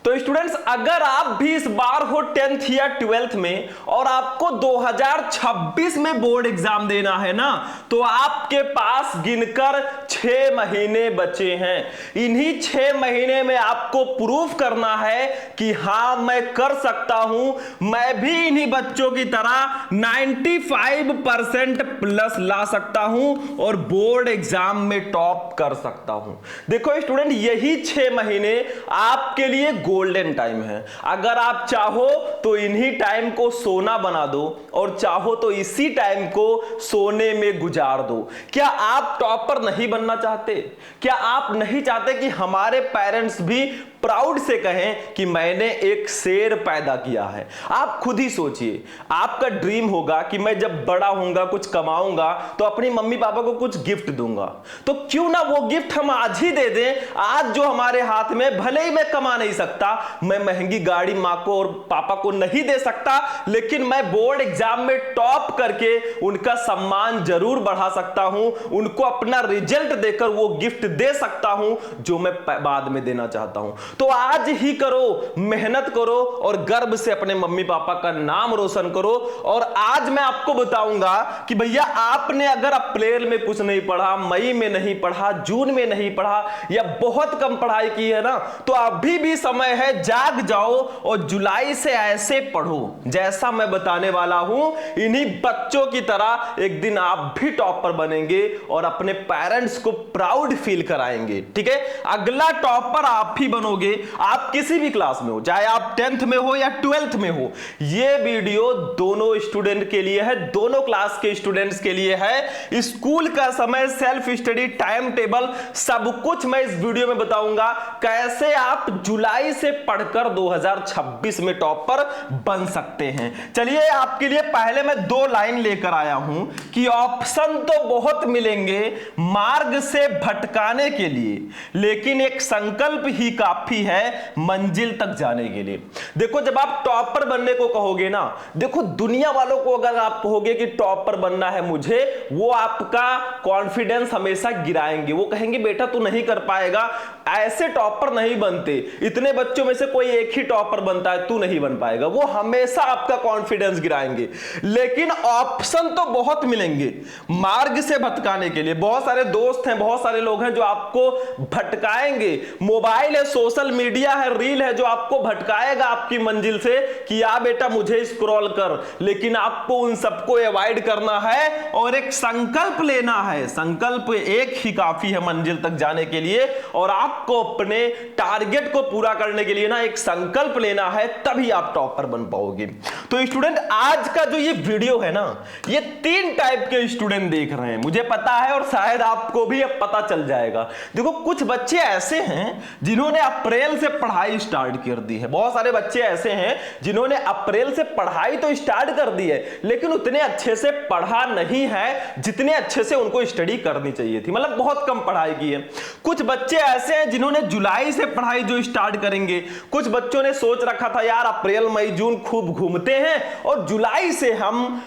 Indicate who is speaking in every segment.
Speaker 1: तो स्टूडेंट्स, अगर आप भी इस बार हो 10th या 12th में और आपको 2026 में बोर्ड एग्जाम देना है ना, तो आपके पास गिनकर 6 महीने बचे हैं। इन्हीं 6 महीने में आपको प्रूफ करना है कि हां, मैं कर सकता हूं, मैं भी इन्हीं बच्चों की तरह 95% प्लस ला सकता हूं और बोर्ड एग्जाम में टॉप कर सकता हूं। देखो स्टूडेंट, यही 6 महीने आपके लिए गोल्डन टाइम है। अगर आप चाहो तो इन्हीं टाइम को सोना बना दो और चाहो तो इसी टाइम को सोने में गुजार दो। क्या आप टॉपर नहीं बनना चाहते? क्या आप नहीं चाहते कि हमारे पेरेंट्स भी प्राउड से कहें कि मैंने एक शेर पैदा किया है? आप खुद ही सोचिए, आपका ड्रीम होगा कि मैं जब बड़ा होऊंगा, कुछ कमाऊंगा तो अपनी मम्मी पापा को कुछ गिफ्ट दूंगा। तो क्यों ना वो गिफ्ट हम आज ही दे दें। आज जो हमारे हाथ में, भले ही मैं कमा नहीं सकता, मैं महंगी गाड़ी मां को और पापा को नहीं दे सकता, लेकिन मैं बोर्ड एग्जाम में टॉप करके उनका सम्मान जरूर बढ़ा सकता हूं, उनको अपना रिजल्ट देकर वो गिफ्ट दे सकता हूं जो मैं बाद में देना चाहता हूं। तो आज ही करो, मेहनत करो और गर्व से अपने मम्मी पापा का नाम रोशन करो। और आज मैं आपको बताऊंगा कि भैया, आपने अगर अप्रैल में कुछ नहीं पढ़ा, मई में नहीं पढ़ा, जून में नहीं पढ़ा या बहुत कम पढ़ाई की है ना, तो अभी भी समय है, जाग जाओ और जुलाई से ऐसे पढ़ो जैसा मैं बताने वाला हूं। इन्हीं बच्चों की तरह एक दिन आप भी टॉपर बनेंगे और अपने पेरेंट्स को प्राउड फील कराएंगे। ठीक है, अगला टॉपर आप ही बनोगे। आप किसी भी क्लास में हो, चाहे आप 10th में हो या 12th में हो, यह वीडियो दोनों स्टूडेंट के लिए है, दोनों क्लास के स्टूडेंट्स के लिए है। स्कूल का समय, सेल्फ स्टडी, टाइम टेबल, सब कुछ मैं इस वीडियो में बताऊंगा। कैसे आप जुलाई से पढ़कर 2026 में टॉपर बन सकते हैं। चलिए, आपके लिए पहले मैं 2 लाइन लेकर आया हूं कि ऑप्शन तो बहुत मिलेंगे मार्ग से भटकाने के लिए, लेकिन एक संकल्प ही काफी है मंजिल तक जाने के लिए। देखो, जब आप टॉपर बनने को कहोगे ना, देखो दुनिया वालों को अगर आप कहोगे कि टॉपर बनना है मुझे, वो आपका कॉन्फिडेंस हमेशा गिराएंगे। वो कहेंगे बेटा तू नहीं कर पाएगा, ऐसे टॉपर नहीं बनते, इतने बच्चों में से कोई एक ही टॉपर बनता है, तू नहीं बन पाएगा। वो हमेशा आपका कॉन्फिडेंस गिराएंगे। लेकिन ऑप्शन तो बहुत मिलेंगे मार्ग से भटकाने के लिए। बहुत सारे दोस्त हैं, बहुत सारे लोग हैं जो आपको भटकाएंगे। मोबाइल है, सोशल मीडिया है, रील है, जो आपको भटकाएगा आपकी मंजिल से कि आ बेटा मुझे स्क्रॉल कर। लेकिन आपको उन सबको अवॉइड करना है और एक संकल्प लेना है। संकल्प एक ही काफी है मंजिल तक जाने के लिए। और आपको अपने टारगेट को पूरा करने के लिए ना एक संकल्प लेना है, तभी आप टॉपर बन पाओगे। तो स्टूडेंट, आज का जो ये वीडियो है ना, ये 3 टाइप के स्टूडेंट देख रहे हैं, मुझे पता है, और शायद आपको भी अब पता चल जाएगा। देखो, कुछ बच्चे ऐसे हैं जिन्होंने अप्रैल से पढ़ाई स्टार्ट कर दी है। बहुत सारे बच्चे ऐसे हैं जिन्होंने अप्रैल से पढ़ाई तो स्टार्ट कर दी है, लेकिन उतने अच्छे से पढ़ा नहीं है जितने अच्छे से उनको स्टडी करनी चाहिए थी। मतलब बहुत कम पढ़ाई की है। कुछ बच्चे ऐसे हैं जिन्होंने जुलाई से पढ़ाई जो स्टार्ट करेंगे। कुछ बच्चों ने सोच रखा था यार अप्रैल मई जून खूब घूमते हैं और जुलाई से हम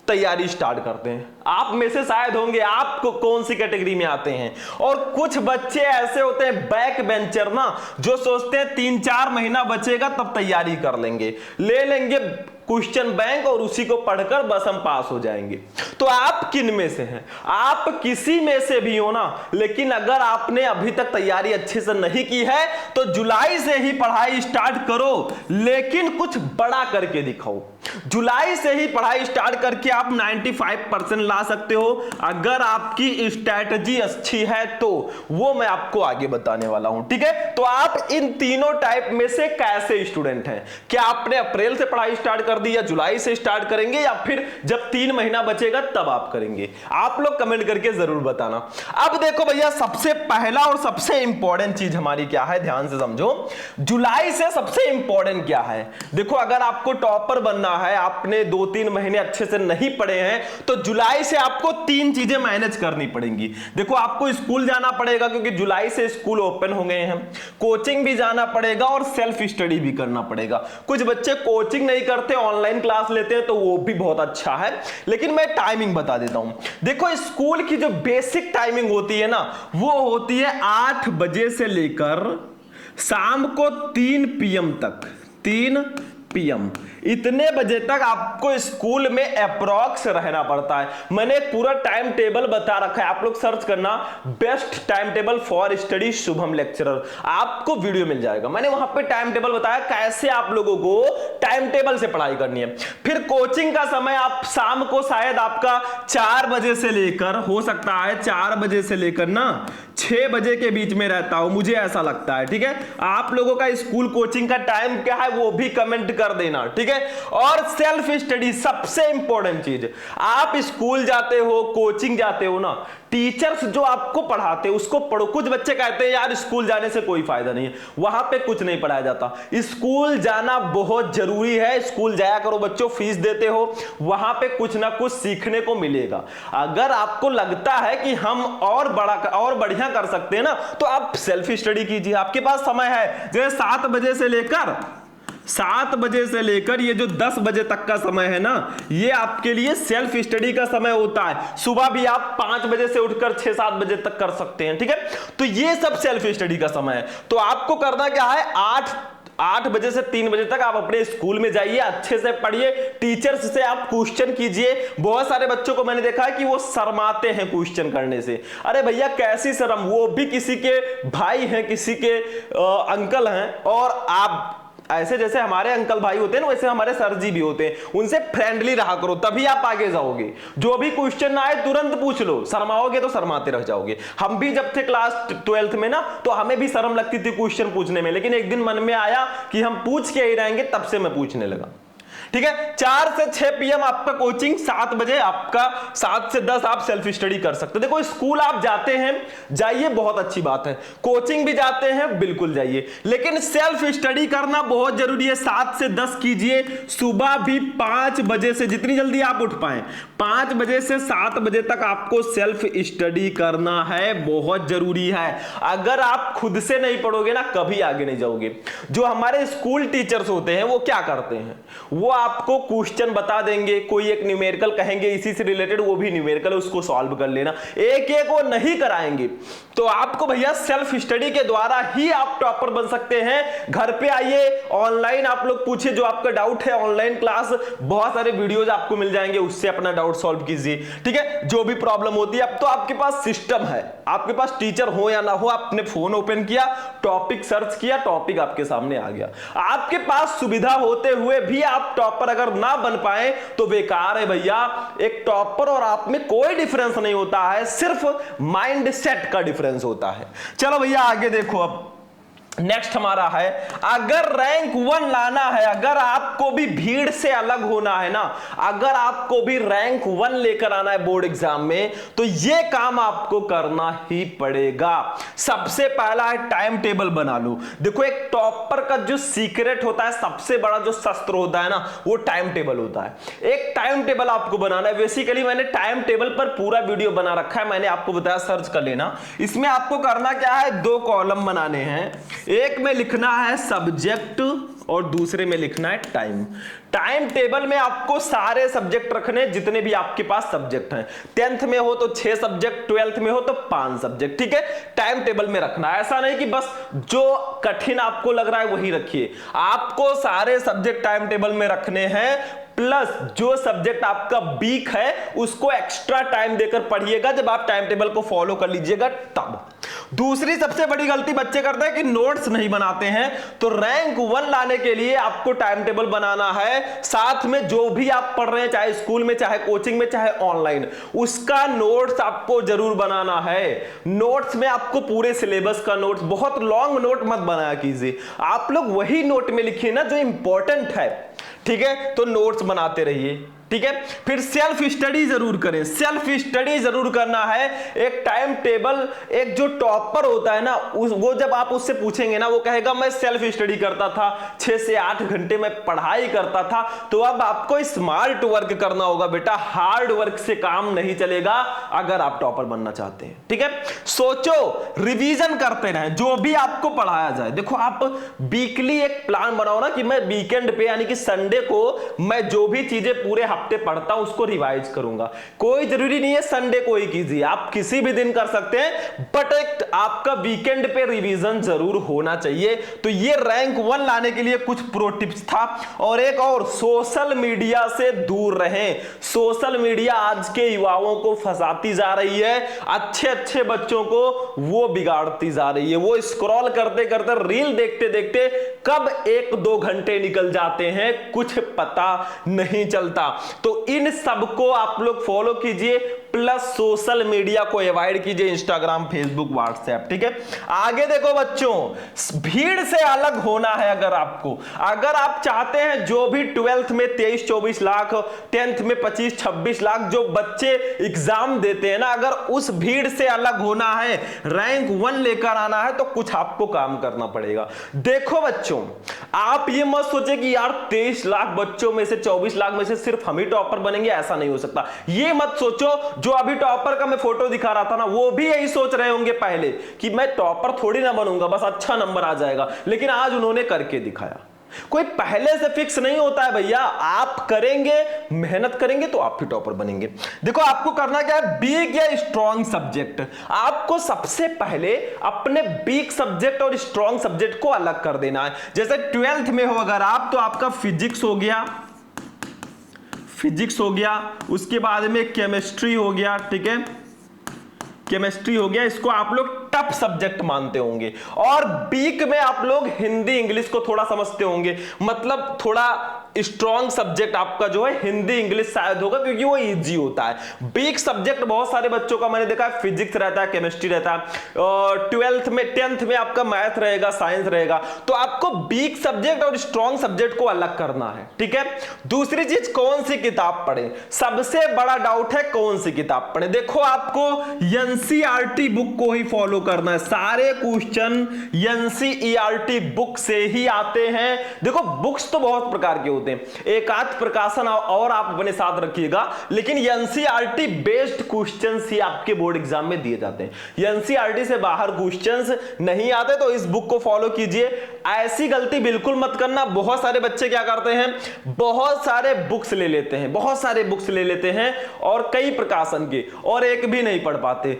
Speaker 1: तैयारी स्टार्ट करते हैं। आप में से शायद होंगे, आपको कौन सी कैटेगरी में आते हैं। और कुछ बच्चे ऐसे होते हैं बैक बेंचर ना, जो सोचते हैं 3-4 महीना बचेगा तब तैयारी कर लेंगे, ले लेंगे क्वेश्चन बैंक और उसी को पढ़कर बस हम पास हो जाएंगे। तो आप किन में से हैं? आप किसी में से भी हो ना, लेकिन अगर आपने अभी तक तैयारी अच्छे से नहीं की है तो जुलाई से ही पढ़ाई स्टार्ट करो, लेकिन कुछ बड़ा करके दिखाओ। जुलाई से ही पढ़ाई स्टार्ट करके आप 95% ला सकते हो। अगर आपकी स्ट्रैटेजी अच्छी है तो वो मैं आपको आगे बताने वाला हूं। ठीक है, तो आप इन तीनों टाइप में से कैसे स्टूडेंट हैं? क्या आपने अप्रैल से पढ़ाई स्टार्ट कर दी, या जुलाई से स्टार्ट करेंगे, या फिर जब 3 महीना बचेगा तब आप करेंगे? आप लोग कमेंट करके जरूर बताना। अब देखो भैया, सबसे पहला और सबसे इंपॉर्टेंट चीज हमारी क्या है, ध्यान से समझो। जुलाई से सबसे इंपॉर्टेंट क्या है? देखो, अगर आपको टॉपर बनना है, आपने 2-3 महीने अच्छे से नहीं पढ़े हैं, तो जुलाई से आपको 3 चीजें मैनेज करनी पड़ेंगी। देखो, आपको स्कूल जाना पड़ेगा क्योंकि जुलाई से स्कूल ओपन हो गए हैं। कोचिंग भी जाना पड़ेगा और सेल्फ स्टडी भी करना पड़ेगा। कुछ बच्चे कोचिंग नहीं करते, ऑनलाइन क्लास लेते हैं, तो वो भी बहुत अच्छा है। लेकिन मैं टाइमिंग बता देता हूं। देखो, स्कूल की जो बेसिक टाइमिंग होती है ना, वो होती है 8 बजे से लेकर शाम को 3 PM तक, 3 PM इतने बजे तक आपको स्कूल में अप्रॉक्स रहना पड़ता है। मैंने पूरा टाइम टेबल बता रखा है, आप लोग सर्च करना best time table for study Shubham lecturer, आपको वीडियो मिल जाएगा। मैंने वहां पे टाइम टेबल बताया कैसे आप लोगों को टाइम टेबल से पढ़ाई करनी है। फिर कोचिंग का समय आप शाम को शायद आपका 4 बजे से लेकर, हो सकता है 4 बजे से लेकर ना 6 बजे के बीच में रहता हूं, मुझे ऐसा लगता है। ठीक है, आप लोगों का स्कूल कोचिंग का टाइम क्या है वो भी कमेंट कर देना। ठीक है, और सेल्फ स्टडी सबसे इंपॉर्टेंट चीज, आप स्कूल जाते हो, कोचिंग जाते हो ना, टीचर्स जो आपको पढ़ाते हैं उसको पढ़ो। कुछ बच्चे कहते हैं यार स्कूल जाने से कोई फायदा नहीं है, वहां पे कुछ नहीं पढ़ाया जाता। स्कूल जाना बहुत जरूरी है, स्कूल जाया करो बच्चों, फीस देते हो, वहां पे कुछ ना कुछ सीखने को मिलेगा। अगर आपको लगता है कि हम और बड़ा और बढ़िया कर सकते हैं ना, तो आप सेल्फ स्टडी कीजिए। आपके पास समय है, जैसे 7 बजे से लेकर ये जो 10 बजे तक का समय है ना, ये आपके लिए सेल्फ स्टडी का समय होता है। सुबह भी आप 5 बजे से उठकर 6-7 बजे तक कर सकते हैं। ठीक है, तो ये सब सेल्फ स्टडी का समय है। तो आपको करना क्या है, 8 बजे से 3 बजे तक आप अपने स्कूल में जाइए, अच्छे से पढ़िए, टीचर्स से आप क्वेश्चन कीजिए। बहुत सारे बच्चों को मैंने देखा है कि वो शर्माते हैं क्वेश्चन करने से। अरे भैया कैसी शर्म, वो भी किसी के भाई हैं, किसी के अंकल हैं, और आप ऐसे जैसे हमारे अंकल भाई होते हैं ना, वैसे हमारे सर जी भी होते हैं, उनसे फ्रेंडली रहा करो, तभी आप आगे जाओगे। जो भी क्वेश्चन ना आए तुरंत पूछ लो, शर्माओगे तो शर्माते रह जाओगे। हम भी जब थे क्लास 12th में ना, तो हमें भी शर्म लगती थी क्वेश्चन पूछने में, लेकिन एक दिन मन में आया कि हम पूछ के ही रहेंगे, तब से मैं पूछने लगा। ठीक है, 4 से 6 PM आपका कोचिंग, 7 बजे आपका 7 से 10 आप सेल्फ स्टडी कर सकते हो। देखो स्कूल आप जाते हैं, जाइए, बहुत अच्छी बात है, कोचिंग भी जाते हैं, बिल्कुल जाइए, लेकिन सेल्फ स्टडी करना बहुत जरूरी है। 7 से 10 कीजिए, सुबह भी 5 बजे से, जितनी जल्दी आप उठ पाए, 5 बजे से 7 बजे तक आपको सेल्फ स्टडी करना है, बहुत जरूरी है। अगर आप खुद से नहीं पढ़ोगे ना, कभी आगे नहीं जाओगे। जो हमारे स्कूल टीचर्स होते हैं वो क्या करते हैं, वो आपको क्वेश्चन बता देंगे, कोई एक न्यूमेरिकल कहेंगे इसी से रिलेटेड, वो भी न्यूमेरिकल, उसको सॉल्व कर लेना, एक एक वो नहीं कराएंगे। तो आपको भैया सेल्फ स्टडी के द्वारा ही आप टॉपर बन सकते हैं। घर पे आइए, ऑनलाइन आप लोग पूछिए, जो आपका डाउट है, ऑनलाइन क्लास, बहुत सारे वीडियोज आपको मिल जाएंगे, उससे अपना डाउट सॉल्व कीजिए। ठीक है, जो भी प्रॉब्लम होती है, अब तो आपके पास सिस्टम है, आपके पास टीचर हो या ना हो, आपने फोन ओपन किया, टॉपिक सर्च किया, टॉपिक आपके सामने आ गया। आपके पास सुविधा होते हुए भी आप टॉपर अगर ना बन पाए तो बेकार है भैया। एक टॉपर और आप में कोई डिफरेंस नहीं होता है, सिर्फ माइंड सेट का डिफरेंस होता है। चलो भैया आगे देखो, अब नेक्स्ट हमारा है, अगर रैंक 1 लाना है, अगर आपको भी भीड़ से अलग होना है ना, अगर आपको भी रैंक 1 लेकर आना है बोर्ड एग्जाम में, तो यह काम आपको करना ही पड़ेगा। सबसे पहला है टाइम टेबल बना लो। देखो एक टॉपर का जो सीक्रेट होता है, सबसे बड़ा जो शस्त्र होता है ना, वो टाइम टेबल होता है। एक टाइम टेबल आपको बनाना है। बेसिकली मैंने टाइम टेबल पर पूरा वीडियो बना रखा है, मैंने आपको बताया, सर्च कर लेना। इसमें आपको करना क्या है, 2 कॉलम बनाने हैं, एक में लिखना है सब्जेक्ट और दूसरे में लिखना है टाइम। टाइम टेबल में आपको सारे सब्जेक्ट रखने, जितने भी आपके पास सब्जेक्ट हैं। 10th में हो तो 6 सब्जेक्ट, 12th में हो तो 5 सब्जेक्ट। ठीक है, टाइम टेबल में रखना है। ऐसा नहीं कि बस जो कठिन आपको लग रहा है वही रखिए, आपको सारे सब्जेक्ट टाइम टेबल में रखने हैं, प्लस जो सब्जेक्ट आपका वीक है उसको एक्स्ट्रा टाइम देकर पढ़िएगा। जब आप टाइम टेबल को फॉलो कर लीजिएगा तब। दूसरी सबसे बड़ी गलती बच्चे करते हैं कि नोट्स नहीं बनाते हैं। तो रैंक 1 लाने के लिए आपको टाइम टेबल बनाना है, साथ में जो भी आप पढ़ रहे हैं, चाहे स्कूल में, चाहे कोचिंग में, चाहे ऑनलाइन, उसका नोट्स आपको जरूर बनाना है। नोट्स में आपको पूरे सिलेबस का नोट्स, बहुत लॉन्ग नोट मत बनाया कीजिए, आप लोग वही नोट में लिखिए ना जो इंपॉर्टेंट है। ठीक है, तो नोट्स बनाते रहिए। ठीक है, फिर सेल्फ स्टडी जरूर करें, सेल्फ स्टडी जरूर करना है। एक टाइम टेबल, एक जो टॉपर होता है ना, वो जब आप उससे पूछेंगे ना, वो कहेगा मैं सेल्फ स्टडी करता था, 6 से 8 घंटे में पढ़ाई करता था। तो अब आपको स्मार्ट वर्क करना होगा बेटा, हार्ड वर्क से काम नहीं चलेगा अगर आप टॉपर बनना चाहते हैं। ठीक है, सोचो, रिवीजन करते रहें जो भी आपको पढ़ाया जाए। देखो आप वीकली एक प्लान बनाओ ना कि मैं वीकेंड पे, यानी कि संडे को, मैं जो भी चीजें पूरे हफ्ते पढ़ता हूं उसको रिवाइज करूंगा। कोई जरूरी नहीं है संडे को ही कीजिए, आप किसी भी दिन कर सकते हैं, बट एक आपका वीकेंड पे रिवीजन जरूर होना चाहिए। तो ये रैंक 1 लाने के लिए कुछ प्रो टिप्स था। और एक और, सोशल मीडिया से दूर रहें। सोशल मीडिया आज के युवाओं को फंसाती जा रही है, अच्छे अच्छे बच्चों को वो बिगाड़ती जा रही है। वो स्क्रॉल करते करते, रील देखते देखते कब 1-2 घंटे निकल जाते हैं कुछ पता नहीं चलता। तो इन सबको आप लोग फॉलो कीजिए, प्लस सोशल मीडिया को अवॉइड कीजिए, इंस्टाग्राम, फेसबुक, व्हाट्सएप। ठीक है, आगे देखो बच्चों, भीड़ से अलग होना है। अगर आप चाहते हैं जो भी 12th में 23-24 लाख, 10th में 25-26 लाख जो बच्चे एग्जाम देते हैं ना, अगर उस भीड़ से अलग होना है, रैंक 1 लेकर आना है, तो कुछ आपको काम करना पड़ेगा। देखो बच्चों, आप ये मत सोचे कि यार 23 लाख बच्चों में से 24 लाख में से सिर्फ हम ही टॉपर बनेंगे, ऐसा नहीं हो सकता। ये मत सोचो, जो अभी टॉपर का मैं फोटो दिखा रहा था ना, वो भी यही सोच रहे होंगे पहले कि मैं टॉपर थोड़ी ना बनूंगा, बस अच्छा नंबर आ जाएगा, लेकिन आज उन्होंने करके दिखाया। कोई पहले से फिक्स नहीं होता है भैया, आप करेंगे, मेहनत करेंगे तो आप ही टॉपर बनेंगे। देखो आपको करना क्या है, वीक या स्ट्रॉन्ग सब्जेक्ट। आपको सबसे पहले अपने वीक सब्जेक्ट और स्ट्रॉन्ग सब्जेक्ट को अलग कर देना है। जैसे 12th में हो अगर आप, तो आपका फिजिक्स हो गया, उसके बाद में केमिस्ट्री हो गया। ठीक है, केमिस्ट्री हो गया, इसको आप लोग टफ सब्जेक्ट मानते होंगे। और वीक में आप लोग हिंदी इंग्लिश को थोड़ा समझते होंगे, मतलब थोड़ा स्ट्रॉन्ग सब्जेक्ट आपका जो है हिंदी इंग्लिश शायद होगा, क्योंकि वो इजी होता है। वीक सब्जेक्ट बहुत सारे बच्चों का मैंने देखा है, फिजिक्स रहता है, केमिस्ट्री रहता है, और 12th में 10th में आपका मैथ रहेगा, साइंस रहेगा। तो आपको वीक सब्जेक्ट और स्ट्रॉन्ग सब्जेक्ट को अलग करना है। ठीक है, दूसरी चीज, कौन सी किताब पढ़ें। सबसे बड़ा डाउट है कौन सी किताब पढ़ें। देखो आपको एनसीईआरटी बुक को ही फॉलो करना है, सारे क्वेश्चन एनसीईआरटी बुक से ही आते हैं। देखो बुक्स तो बहुत प्रकार के होते हैं, एक आध प्रकाशन और आप अपने साथ रखिएगा, लेकिन एनसीईआरटी बेस्ड क्वेश्चंस ही आपके बोर्ड एग्जाम में दिए जाते हैं। एनसीईआरटी से बाहर क्वेश्चंस नहीं आते, तो इस बुक को फॉलो कीजिए। ऐसी गलती बिल्कुल मत करना। बहुत सारे बच्चे क्या करते हैं, बहुत सारे बुक्स ले लेते हैं और कई प्रकाशन के, और एक भी नहीं पढ़ पाते।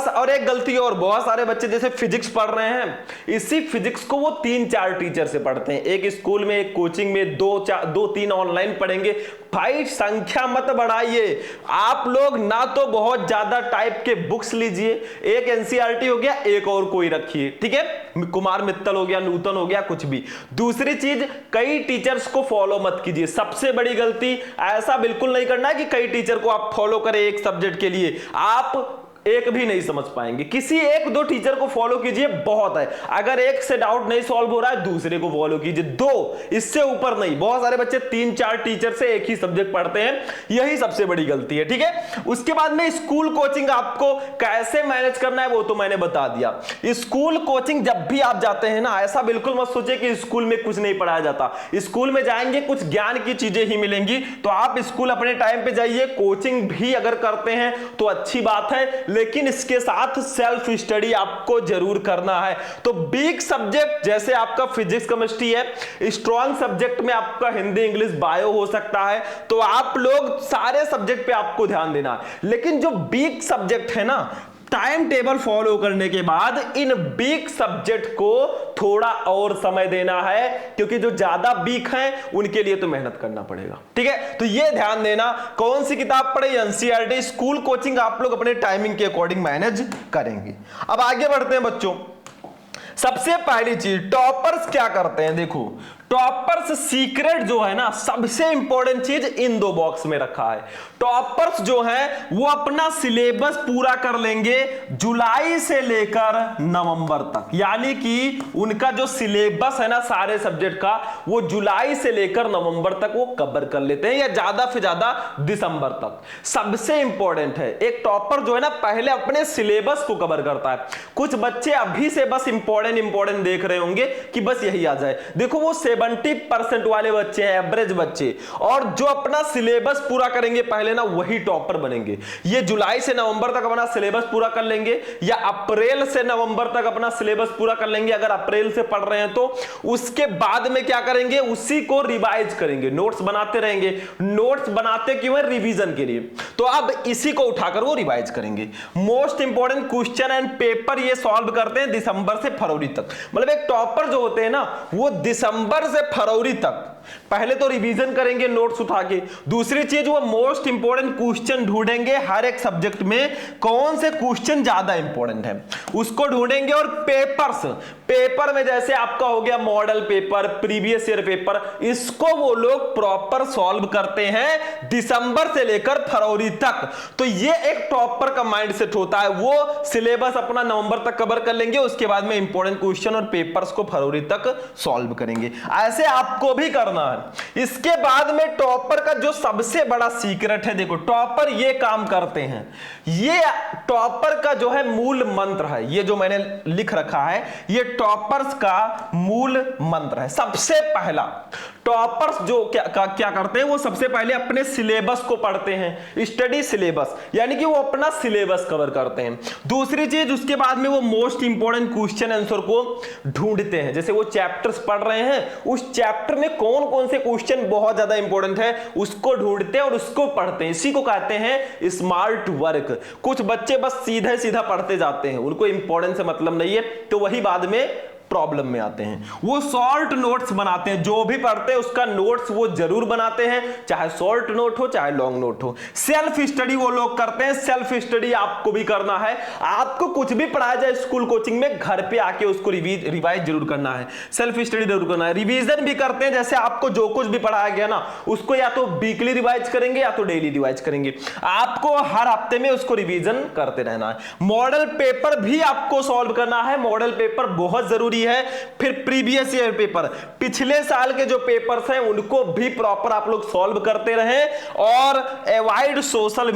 Speaker 1: और एक गलती और, बहुत सारे बच्चे जैसे फिजिक्स पढ़ रहे हैं, इसी फिजिक्स को वो 3-4 टीचर से पढ़ते हैं, एक स्कूल में, एक कोचिंग में, 2-3 ऑनलाइन पढ़ेंगे। भाई संख्या मत बढ़ाइए, आप लोग ना तो बहुत ज्यादा टाइप के बुक्स लीजिए, एक एनसीईआरटी हो गया, एक और कोई रखिए। ठीक है, कुमार मित्तल हो गया, नूतन हो गया, कुछ भी। दूसरी चीज, कई टीचर्स को फॉलो मत कीजिए। सबसे बड़ी गलती, ऐसा बिल्कुल नहीं करना है कि कई टीचर को आप फॉलो करें एक सब्जेक्ट के लिए, आप एक भी नहीं समझ पाएंगे। किसी 1-2 टीचर को फॉलो कीजिए, बहुत है। अगर एक से डाउट नहीं सॉल्व हो रहा है, दूसरे को फॉलो कीजिए, 2, इससे ऊपर नहीं। बहुत सारे बच्चे 3-4 टीचर से एक ही सब्जेक्ट पढ़ते हैं, यही सबसे बड़ी गलती है। ठीक है, उसके बाद में स्कूल कोचिंग आपको कैसे मैनेज करना है वो तो मैंने बता दिया। स्कूल कोचिंग जब भी आप जाते हैं ना, ऐसा बिल्कुल मत सोचिए कि स्कूल में कुछ नहीं पढ़ाया जाता। स्कूल में जाएंगे, कुछ ज्ञान की चीजें ही मिलेंगी, तो आप स्कूल अपने टाइम पे जाइए। कोचिंग भी अगर करते हैं तो अच्छी बात है, लेकिन इसके साथ सेल्फ स्टडी आपको जरूर करना है। तो वीक सब्जेक्ट जैसे आपका फिजिक्स, केमिस्ट्री है, स्ट्रॉन्ग सब्जेक्ट में आपका हिंदी, इंग्लिश, बायो हो सकता है, तो आप लोग सारे सब्जेक्ट पे आपको ध्यान देना है। लेकिन जो वीक सब्जेक्ट है ना, टाइम टेबल फॉलो करने के बाद इन वीक सब्जेक्ट को थोड़ा और समय देना है, क्योंकि जो ज्यादा वीक हैं उनके लिए तो मेहनत करना पड़ेगा। ठीक है, तो ये ध्यान देना, कौन सी किताब पढ़े, एनसीईआरटी। स्कूल कोचिंग आप लोग अपने टाइमिंग के अकॉर्डिंग मैनेज करेंगे। अब आगे बढ़ते हैं बच्चों। सबसे पहली चीज, टॉपर्स क्या करते हैं। देखो टॉपर्स सीक्रेट जो है ना, सबसे इंपॉर्टेंट चीज इन 2 बॉक्स में रखा है। टॉपर्स जो है वो अपना सिलेबस पूरा कर लेंगे जुलाई से लेकर नवंबर तक, यानी कि उनका जो सिलेबस है ना सारे सब्जेक्ट का, वो जुलाई से लेकर नवंबर तक वो कवर कर लेते हैं, या ज्यादा से ज्यादा दिसंबर तक। सबसे इंपॉर्टेंट है, एक टॉपर जो है ना पहले अपने सिलेबस को कवर करता है। कुछ बच्चे अभी से बस इंपॉर्टेंट देख रहे होंगे कि बस यही आ जाए। देखो वो 70% वाले बच्चे हैं, एवरेज बच्चे, और जो अपना सिलेबस पूरा करेंगे पहले ना, वही टॉपर बनेंगे। ये जुलाई से नवंबर तक अपना सिलेबस पूरा कर लेंगे, या अप्रैल से नवंबर तक अपना सिलेबस पूरा कर लेंगे, अगर अप्रैल से पढ़ रहे हैं तो। उसके बाद में क्या करेंगे, करेंगे उसी को रिवाइज करेंगे, नोट्स बनाते रहेंगे। नोट्स बनाते क्यों है? रिवीजन के लिए। तो अब इसी को उठाकर वो रिवाइज करेंगे। Most important question and paper ये सॉल्व करते हैं दिसंबर से फरवरी तक। मतलब एक टॉपर जो होते हैं ना, वो दिसंबर से फरवरी तक पहले तो रिवीजन करेंगे नोट्स उठा के। दूसरी चीज, वो मोस्ट इंपॉर्टेंट क्वेश्चन ढूंढेंगे हर एक सब्जेक्ट में, कौन से क्वेश्चन ज्यादा इंपॉर्टेंट है उसको ढूंढेंगे। और पेपर में जैसे आपका हो गया model paper, previous year paper, इसको वो लोग प्रॉपर सॉल्व करते हैं दिसंबर से लेकर फरवरी तक। तो ये एक टॉपर का माइंडसेट होता है, वो सिलेबस अपना नवंबर तक कवर कर लेंगे, उसके बाद में इंपॉर्टेंट क्वेश्चन और पेपर्स को फरवरी तक सॉल्व करेंगे। ऐसे आपको भी करना है। इसके बाद में टॉपर का जो सबसे बड़ा सीक्रेट है, देखो टॉपर ये काम करते हैं, ये टॉपर का जो है मूल मंत्र है, ये जो मैंने लिख रखा है ये टॉपर्स का मूल मंत्र है। सबसे पहला टॉपर्स जो क्या करते हैं, वो सबसे पहले अपने सिलेबस को पढ़ते हैं, स्टडी सिलेबस, यानी कि वो अपना सिलेबस कवर करते हैं। दूसरी चीज, उसके बाद में वो मोस्ट इंपॉर्टेंट क्वेश्चन आंसर को ढूंढते हैं। जैसे वो चैप्टर्स पढ़ रहे हैं, उस चैप्टर में कौन कौन से क्वेश्चन बहुत ज्यादा इंपॉर्टेंट है उसको ढूंढते हैं और उसको पढ़ते हैं। इसी को कहते हैं स्मार्ट वर्क। कुछ बच्चे बस सीधे सीधा पढ़ते जाते हैं, उनको इंपॉर्टेंस से मतलब नहीं है, तो वही बाद में प्रॉब्लम में आते हैं। वो शॉर्ट नोट्स बनाते हैं, जो भी पढ़ते हैं उसका नोट्स वो जरूर बनाते हैं, चाहे शॉर्ट नोट हो चाहे लॉन्ग नोट हो। सेल्फ स्टडी वो लोग करते हैं, सेल्फ स्टडी आपको भी करना है। आपको कुछ भी पढ़ाया जाए स्कूल कोचिंग में, घर पे आके उसको रिवाइज जरूर करना है, सेल्फ स्टडी जरूर करना है। रिवीजन भी करते हैं, जैसे आपको जो कुछ भी पढ़ाया गया ना उसको या तो वीकली रिवाइज करेंगे या तो डेली रिवाइज करेंगे। आपको हर हफ्ते में उसको रिवीजन करते रहना है। मॉडल पेपर भी आपको सॉल्व करना है, मॉडल पेपर बहुत जरूरी है। फिर प्रीवियस ईयर पेपर, पिछले साल के जो पेपर्स हैं उनको भी प्रॉपर आप लोग सॉल्व करते रहें। और अवॉइड सोशल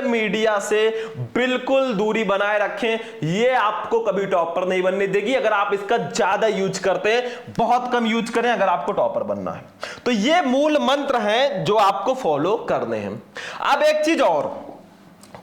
Speaker 1: मीडिया से बिल्कुल दूरी बनाए रखें, ये आपको कभी टॉपर नहीं बनने देगी। अगर आप इसका ज्यादा यूज करते हैं, बहुत कम यूज करें अगर आपको टॉपर बनना है। तो ये मूल मंत्र हैं जो आपको फॉलो करने हैं। अब एक चीज और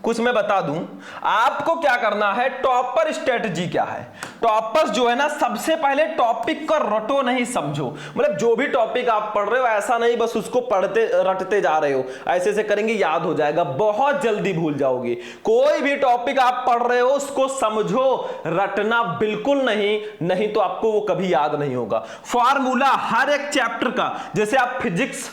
Speaker 1: कुछ मैं बता दूं, आपको क्या करना है, टॉपर स्ट्रेटजी क्या है। टॉपर्स जो है ना, सबसे पहले टॉपिक को रटो नहीं समझो। मतलब जो भी टॉपिक आप पढ़ रहे हो ऐसा नहीं बस उसको पढ़ते रटते जा रहे हो, ऐसे से करेंगे याद हो जाएगा, बहुत जल्दी भूल जाओगे। कोई भी टॉपिक आप पढ़ रहे हो उसको समझो, रटना बिल्कुल नहीं तो आपको वो कभी याद नहीं होगा। फॉर्मूला हर एक चैप्टर का, जैसे आप फिजिक्स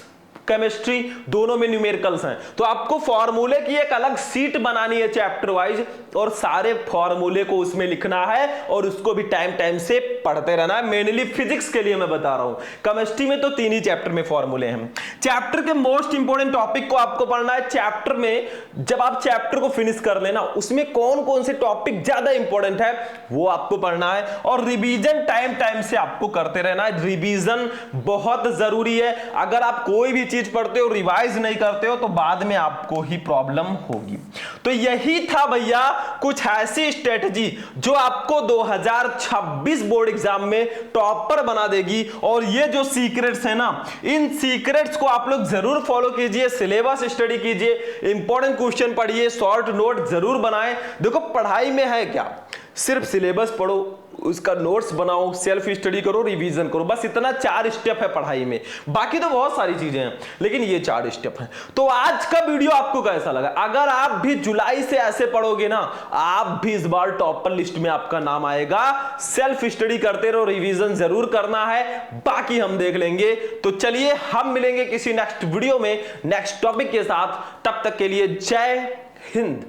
Speaker 1: केमिस्ट्री दोनों में न्यूमेरिकल्स हैं, तो आपको फॉर्मूले की एक अलग सीट बनानी है चैप्टर वाइज, और सारे फॉर्मूले को उसमें लिखना है और उसको भी टाइम से पढ़ते रहना है। मेनली फिजिक्स के लिए मैं बता रहा हूं, केमिस्ट्री में तो 3 ही चैप्टर में फॉर्मूले हैं। चैप्टर के मोस्ट इंपॉर्टेंट टॉपिक को आपको पढ़ना है। चैप्टर में जब आप चैप्टर को फिनिश कर लेना, उसमें कौन कौन से टॉपिक ज्यादा इंपॉर्टेंट है वो आपको पढ़ना है। और रिवीजन टाइम से आपको करते रहना है। रिवीजन बहुत जरूरी है। अगर आप कोई भी चीज पढ़ते हो रिवाइज नहीं करते हो तो बाद में आपको ही प्रॉब्लम होगी। तो यही था भैया कुछ ऐसी स्ट्रेटजी जो आपको 2026 बोर्ड एग्जाम में टॉपर बना देगी। और ये जो सीक्रेट्स है ना, इन सीक्रेट्स को आप लोग जरूर फॉलो कीजिए, सिलेबस स्टडी कीजिए, इंपॉर्टेंट क्वेश्चन पढ़िए, शॉर्ट नोट जरूर बनाएं। देखो पढ़ाई में है क्या, सिर्फ सिलेबस पढ़ो, उसका नोट्स बनाओ, सेल्फ स्टडी करो, रिवीजन करो, बस इतना 4 स्टेप है पढ़ाई में। बाकी तो बहुत सारी चीजें हैं लेकिन ये 4 स्टेप हैं। तो आज का वीडियो आपको कैसा लगा? अगर आप भी जुलाई से ऐसे पढ़ोगे ना, आप भी इस बार टॉपर लिस्ट में आपका नाम आएगा। सेल्फ स्टडी करते रहो, रिवीजन जरूर करना है, बाकी हम देख लेंगे। तो चलिए हम मिलेंगे किसी नेक्स्ट वीडियो में नेक्स्ट टॉपिक के साथ। तब तक के लिए जय हिंद।